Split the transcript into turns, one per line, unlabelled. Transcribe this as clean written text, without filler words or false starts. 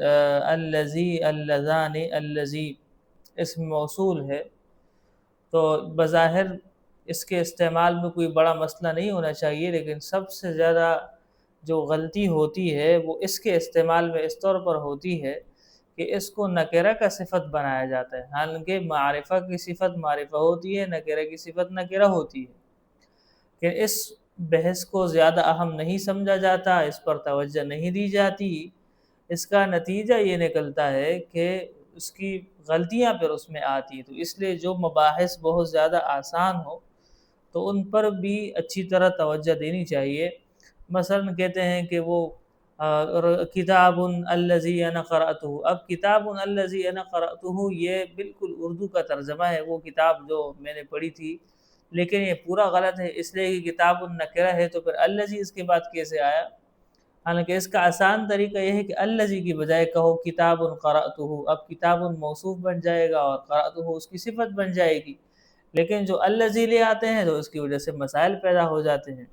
الذی، اللذان، الذی اسم موصول ہے، تو بظاہر اس کے استعمال میں کوئی بڑا مسئلہ نہیں ہونا چاہیے، لیکن سب سے زیادہ جو غلطی ہوتی ہے وہ اس کے استعمال میں اس طور پر ہوتی ہے کہ اس کو نکرہ کا صفت بنایا جاتا ہے، حالانکہ معرفہ کی صفت معرفہ ہوتی ہے، نکرہ کی صفت نکرہ ہوتی ہے، کہ اس بحث کو زیادہ اہم نہیں سمجھا جاتا، اس پر توجہ نہیں دی جاتی۔ اس کا نتیجہ یہ نکلتا ہے کہ اس کی غلطیاں پھر اس میں آتی، تو اس لیے جو مباحث بہت زیادہ آسان ہو تو ان پر بھی اچھی طرح توجہ دینی چاہیے۔ مثلا کہتے ہیں کہ وہ کتاب الذی انا قرأتہ، اب کتاب الذی انا قرأتہ یہ بالکل اردو کا ترجمہ ہے، وہ کتاب جو میں نے پڑھی تھی، لیکن یہ پورا غلط ہے، اس لیے کہ کتاب النکرہ ہے تو پھر الذی اس کے بعد کیسے آیا؟ حالانکہ اس کا آسان طریقہ یہ ہے کہ الذی کی بجائے کہو کتاب قرأتہ، اب کتاب موصوف بن جائے گا اور قرأتہ اس کی صفت بن جائے گی، لیکن جو الذی لے آتے ہیں تو اس کی وجہ سے مسائل پیدا ہو جاتے ہیں۔